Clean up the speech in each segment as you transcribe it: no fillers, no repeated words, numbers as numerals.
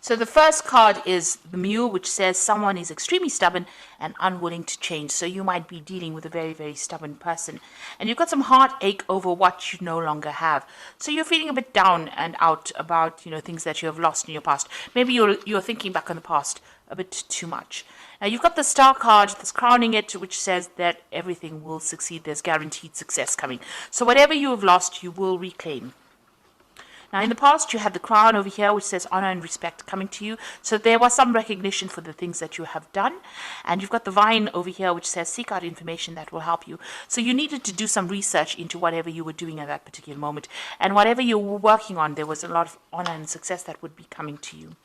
So the first card is the Mule, which says someone is extremely stubborn and unwilling to change. So you might be dealing with a very, very stubborn person. And you've got some heartache over what you no longer have. So you're feeling a bit down and out about, things that you have lost in your past. Maybe you're thinking back on the past a bit too much. Now you've got the Star card that's crowning it, which says that everything will succeed. There's guaranteed success coming. So whatever you have lost, you will reclaim. Now, in the past, you had the Crown over here, which says honor and respect coming to you. So there was some recognition for the things that you have done. And you've got the Vine over here, which says seek out information that will help you. So you needed to do some research into whatever you were doing at that particular moment. And whatever you were working on, there was a lot of honor and success that would be coming to you.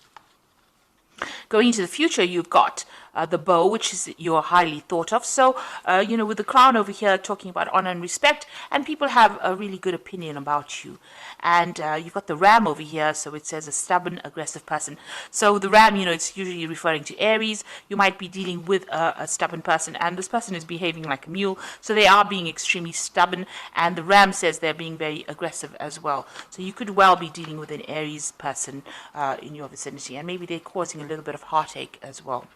Going into the future, you've got the Bow, which is you're highly thought of. So, with the Crown over here talking about honor and respect, and people have a really good opinion about you. And you've got the Ram over here, so it says a stubborn, aggressive person. So the Ram, it's usually referring to Aries. You might be dealing with a stubborn person, and this person is behaving like a mule. So they are being extremely stubborn, and the Ram says they're being very aggressive as well. So you could well be dealing with an Aries person in your vicinity, and maybe they're causing a little bit of heartache as well.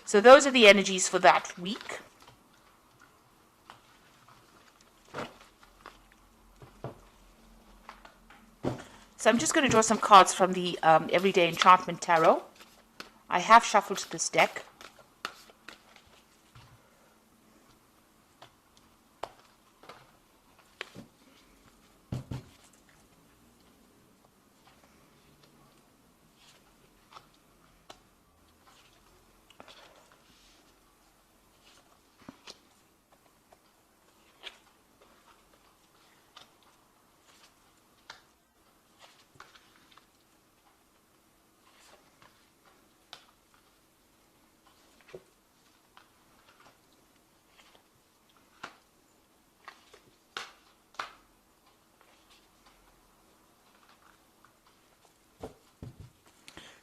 So those are the energies for that week. So I'm just going to draw some cards from the Everyday Enchantment Tarot. I have shuffled this deck.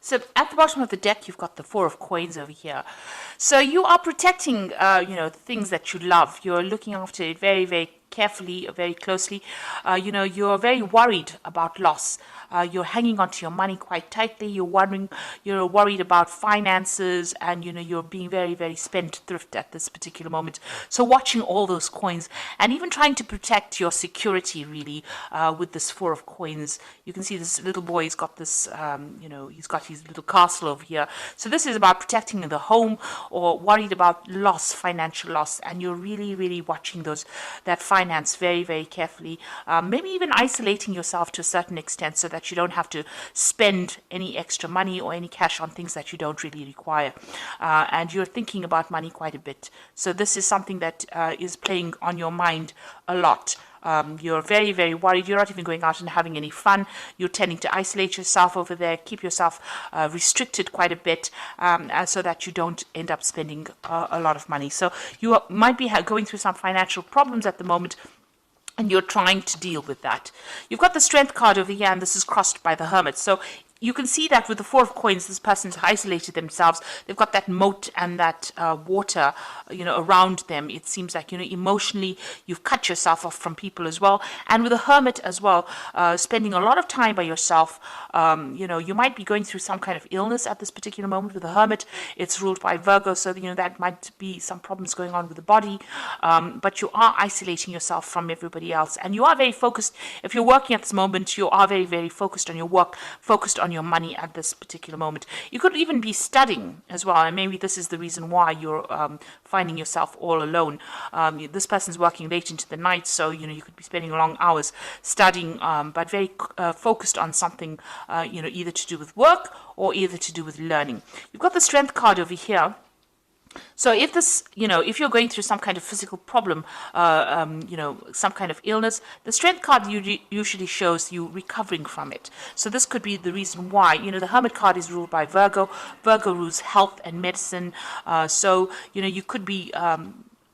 So at the bottom of the deck, you've got the Four of Coins over here. So you are protecting, things that you love. You're looking after it very, very carefully, very closely. You're very worried about loss. You're hanging on to your money quite tightly. You're worried about finances, and you're being very, very spendthrift at this particular moment. So watching all those coins and even trying to protect your security really with this Four of Coins. You can see this little boy has got this, he's got his little castle over here. So this is about protecting the home, or worried about loss, financial loss, and you're really, really watching that finance very, very carefully. Maybe even isolating yourself to a certain extent so that you don't have to spend any extra money or any cash on things that you don't really require. And you're thinking about money quite a bit. So this is something that is playing on your mind a lot. You're very, very worried. You're not even going out and having any fun. You're tending to isolate yourself over there, keep yourself restricted quite a bit, so that you don't end up spending a lot of money. So you might be going through some financial problems at the moment, and you're trying to deal with that. You've got the Strength card over here, and this is crossed by the Hermit. So you can see that with the Four of Coins, this person's isolated themselves. They've got that moat and that water, around them. It seems like, emotionally, you've cut yourself off from people as well. And with the Hermit as well, spending a lot of time by yourself. You might be going through some kind of illness at this particular moment. With the Hermit, it's ruled by Virgo, so that might be some problems going on with the body. But you are isolating yourself from everybody else, and you are very focused. If you're working at this moment, you are very, very focused on your work, focused on your money at this particular moment. You could even be studying as well, and maybe this is the reason why you're finding yourself all alone. This person's working late into the night, so you could be spending long hours studying, but very focused on something, either to do with work or either to do with learning. You've got the Strength card over here. So if if you're going through some kind of physical problem, some kind of illness, the Strength card usually shows you recovering from it. So this could be the reason why. The Hermit card is ruled by Virgo. Virgo rules health and medicine. So you could be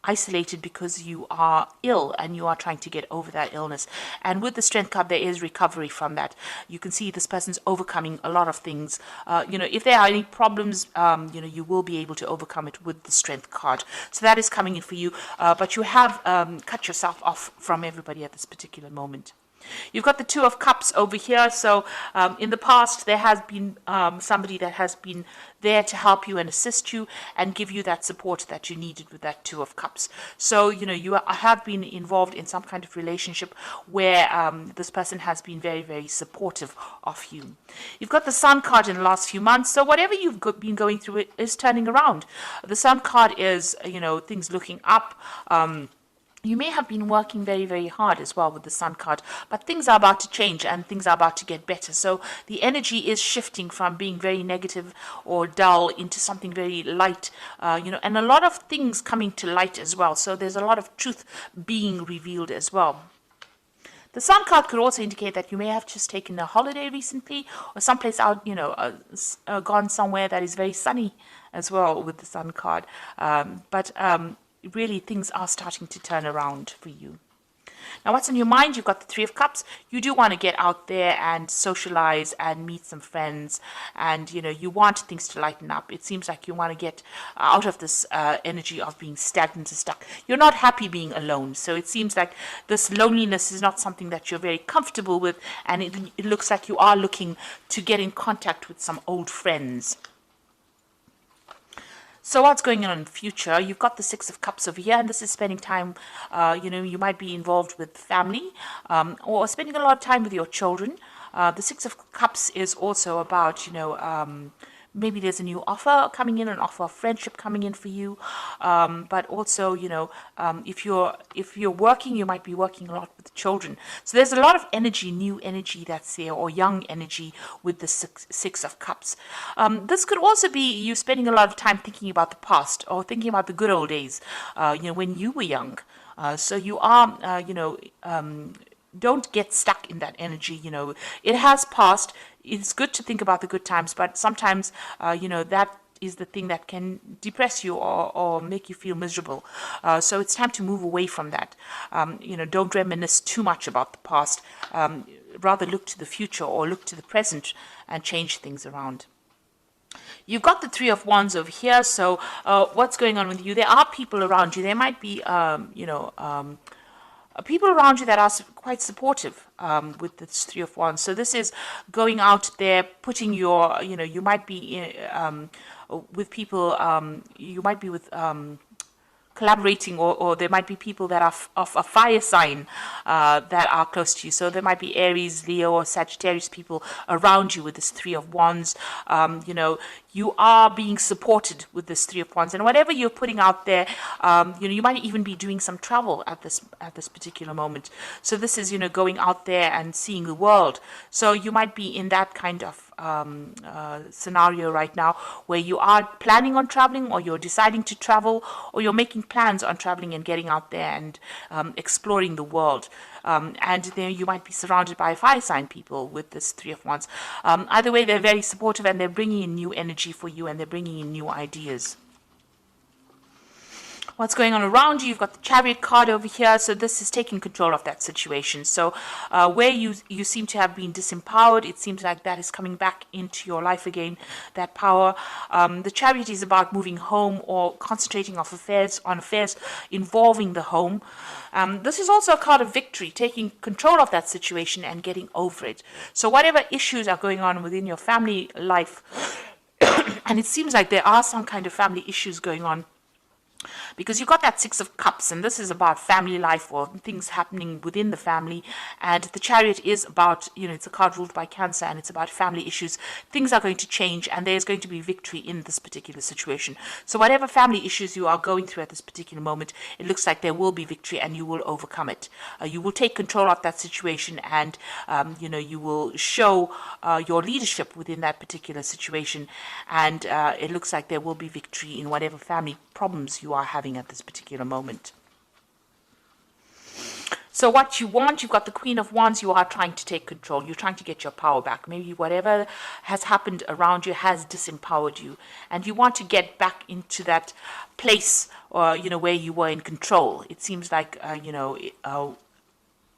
isolated because you are ill and you are trying to get over that illness. And with the Strength card, there is recovery from that. You can see this person's overcoming a lot of things. If there are any problems, you will be able to overcome it with the Strength card. So that is coming in for you. But you have cut yourself off from everybody at this particular moment. You've got the Two of Cups over here. So in the past, there has been somebody that has been there to help you and assist you and give you that support that you needed with that Two of Cups. So, you know, have been involved in some kind of relationship where this person has been very, very supportive of you. You've got the Sun card in the last few months. So whatever you've been going through is turning around. The Sun card is, you know, things looking up. You may have been working very, very hard as well with the Sun card, but things are about to change and things are about to get better. So the energy is shifting from being very negative or dull into something very light, you know, and a lot of things coming to light as well. So there's a lot of truth being revealed as well. The Sun card could also indicate that you may have just taken a holiday recently or someplace out, you know, gone somewhere that is very sunny as well with the Sun card. Really things are starting to turn around for you. Now, what's on your mind? You've got the Three of Cups. You do want to get out there and socialize and meet some friends, and you know, you want things to lighten up. It seems like you want to get out of this energy of being stagnant and stuck. You're not happy being alone, so it seems like this loneliness is not something that you're very comfortable with, and it looks like you are looking to get in contact with some old friends. So what's going on in the future? You've got the Six of Cups over here, and this is spending time, you know, you might be involved with family or spending a lot of time with your children. The Six of Cups is also about, you know, maybe there's a new offer coming in, an offer of friendship coming in for you. But also, you know, if you're working, you might be working a lot with the children. So there's a lot of energy, new energy that's there, or young energy with the Six of Cups. This could also be you spending a lot of time thinking about the past or thinking about the good old days, you know, when you were young. So you are, you know, don't get stuck in that energy. You know, it has passed. It's good to think about the good times, but sometimes, you know, that is the thing that can depress you or make you feel miserable. So it's time to move away from that. You know, don't reminisce too much about the past. Rather look to the future or look to the present and change things around. You've got the Three of Wands over here. So what's going on with you? There are people around you. There might be, you know, people around you that are quite supportive with this Three of Wands. So this is going out there, putting your, you know, you might be with people, you might be with collaborating, or there might be people that are of a fire sign that are close to you. So there might be Aries, Leo, or Sagittarius people around you with this Three of Wands. You know, you are being supported with this Three of Wands, and whatever you're putting out there, you know, you might even be doing some travel at this particular moment. So this is, you know, going out there and seeing the world. So you might be in that kind of scenario right now where you are planning on traveling, or you're deciding to travel, or you're making plans on traveling and getting out there and exploring the world. And then you might be surrounded by fire sign people with this Three of Wands. Either way, they're very supportive and they're bringing in new energy for you, and they're bringing in new ideas. What's going on around you? You've got the Chariot card over here. So this is taking control of that situation. So where you seem to have been disempowered, it seems like that is coming back into your life again, that power. The Chariot is about moving home or concentrating on affairs involving the home. This is also a card of victory, taking control of that situation and getting over it. So whatever issues are going on within your family life, and it seems like there are some kind of family issues going on, because you've got that Six of Cups, and this is about family life or things happening within the family. And the Chariot is about, you know, it's a card ruled by Cancer, and it's about family issues. Things are going to change, and there's going to be victory in this particular situation. So whatever family issues you are going through at this particular moment, it looks like there will be victory, and you will overcome it. You will take control of that situation, and you know, you will show your leadership within that particular situation, and it looks like there will be victory in whatever family problems you are having at this particular moment. So what you want, you've got the Queen of Wands. You are trying to take control. You're trying to get your power back. Maybe whatever has happened around you has disempowered you, and you want to get back into that place, you know, where you were in control. It seems like you know,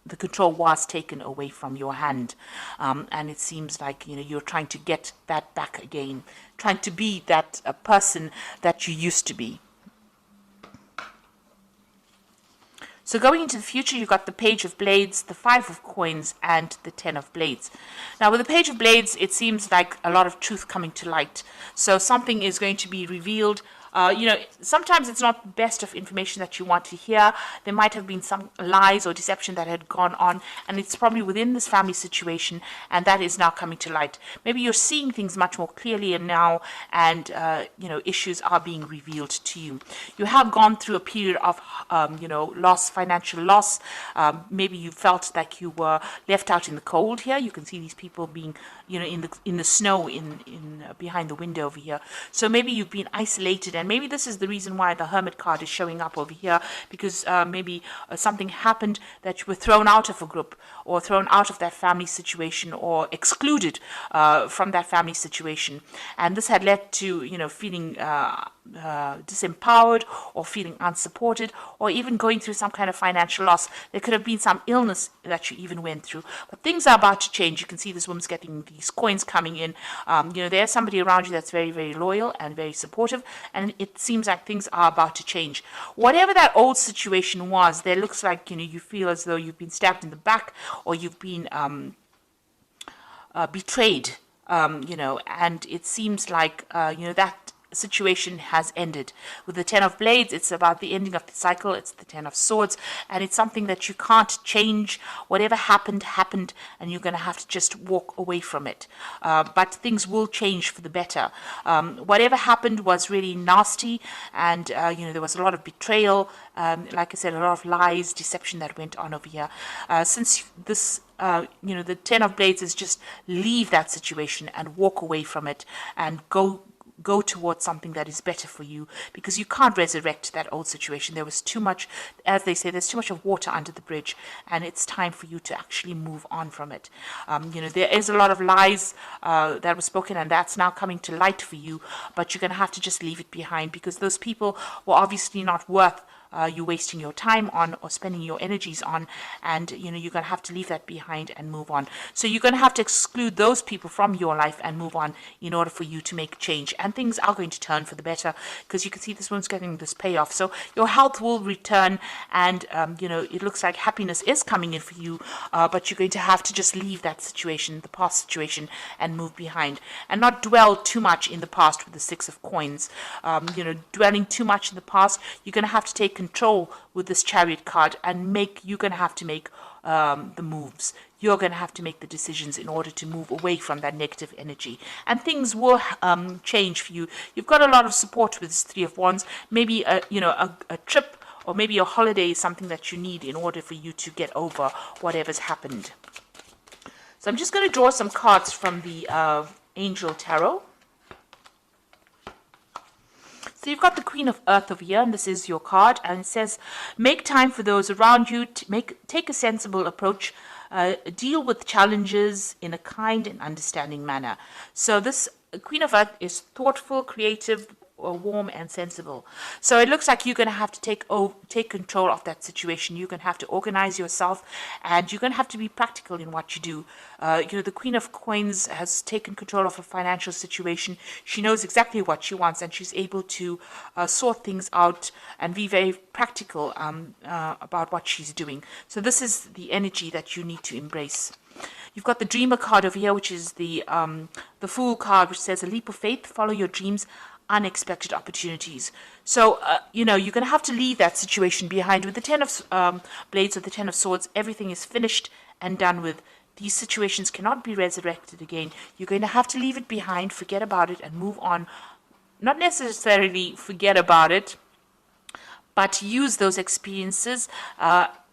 the control was taken away from your hand, and it seems like, you know, you're trying to get that back again, trying to be that person that you used to be. So going into the future, you've got the Page of Blades, the Five of Coins, and the Ten of Blades. Now, with the Page of Blades, it seems like a lot of truth coming to light. So something is going to be revealed. Sometimes it's not the best of information that you want to hear. There might have been some lies or deception that had gone on, and it's probably within this family situation, and that is now coming to light. Maybe you're seeing things much more clearly now, and issues are being revealed to you. You have gone through a period of loss, financial loss. Maybe you felt like you were left out in the cold here. You can see these people being in the snow in behind the window over here. So maybe you've been isolated, and maybe this is the reason why the Hermit card is showing up over here, because maybe something happened that you were thrown out of a group, or thrown out of that family situation, or excluded from that family situation, and this had led to feeling disempowered, or feeling unsupported, or even going through some kind of financial loss. There could have been some illness that you even went through, but things are about to change. You can see this woman's getting these coins coming in. There's somebody around you that's very, very loyal and very supportive, and it seems like things are about to change. Whatever that old situation was, there looks like you feel as though you've been stabbed in the back, or you've been betrayed, and it seems like that situation has ended. With the Ten of Blades, it's about the ending of the cycle. It's the Ten of Swords, and it's something that you can't change. Whatever happened, and you're going to have to just walk away from it. But things will change for the better. Whatever happened was really nasty, and there was a lot of betrayal. Like I said, a lot of lies, deception that went on over here. Since this the Ten of Blades is just leave that situation and walk away from it, and go towards something that is better for you, because you can't resurrect that old situation. There was too much, as they say, there's too much of water under the bridge, and it's time for you to actually move on from it. There is a lot of lies that was spoken, and that's now coming to light for you, but you're going to have to just leave it behind, because those people were obviously not worth you wasting your time on, or spending your energies on, and you're going to have to leave that behind and move on. So you're going to have to exclude those people from your life and move on in order for you to make change, and things are going to turn for the better, because you can see this one's getting this payoff. So your health will return, and it looks like happiness is coming in for you, but you're going to have to just leave that situation, the past situation, and move behind, and not dwell too much in the past with the Six of Coins. Dwelling too much in the past, you're going to have to take control with this Chariot card, and you're going to have to make the moves. You're going to have to make the decisions in order to move away from that negative energy, and things will change for you. You've got a lot of support with this Three of Wands. Maybe a trip, or maybe a holiday is something that you need in order for you to get over whatever's happened. So I'm just going to draw some cards from the Angel Tarot. So you've got the Queen of Earth over here, and this is your card, and it says, make time for those around you, take a sensible approach, deal with challenges in a kind and understanding manner. So this Queen of Earth is thoughtful, creative, warm and sensible. So it looks like you're going to have to take control of that situation. You're going to have to organize yourself, and you're going to have to be practical in what you do. The Queen of Coins has taken control of her financial situation. She knows exactly what she wants, and she's able to sort things out and be very practical about what she's doing. So this is the energy that you need to embrace. You've got the Dreamer card over here, which is the Fool card, which says, a leap of faith, follow your dreams, unexpected opportunities. So, you're going to have to leave that situation behind. With the Ten of Blades or the Ten of Swords, everything is finished and done with. These situations cannot be resurrected again. You're going to have to leave it behind, forget about it, and move on. Not necessarily forget about it, but use those experiences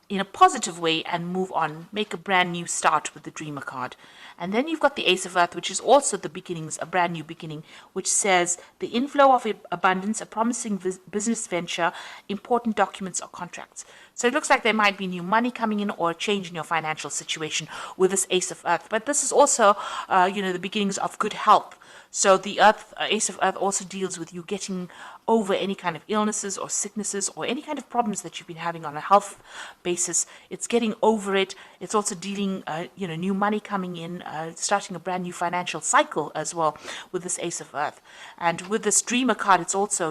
in a positive way and move on. Make a brand new start with the Dreamer card. And then you've got the Ace of Earth, which is also the beginnings, a brand new beginning, which says the inflow of abundance, a promising business venture, important documents or contracts. So it looks like there might be new money coming in, or a change in your financial situation with this Ace of Earth. But this is also, the beginnings of good health. So the Earth, Ace of Earth also deals with you getting over any kind of illnesses or sicknesses or any kind of problems that you've been having on a health basis. It's getting over it. It's also dealing, new money coming in, starting a brand new financial cycle as well with this Ace of Earth. And with this Dreamer card, it's also,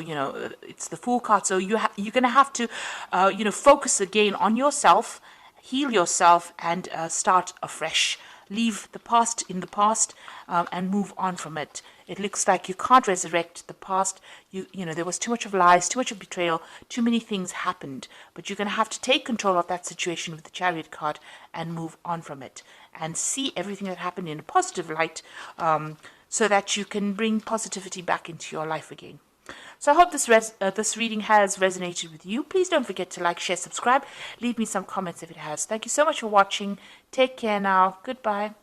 it's the Fool card. So you're going to have to, focus again on yourself, heal yourself, and start afresh. Leave the past in the past, and move on from it. It looks like you can't resurrect the past. There was too much of lies, too much of betrayal, too many things happened. But you're going to have to take control of that situation with the Chariot card and move on from it and see everything that happened in a positive light, so that you can bring positivity back into your life again. So I hope this reading has resonated with you. Please don't forget to like, share, subscribe. Leave me some comments if it has. Thank you so much for watching. Take care now. Goodbye.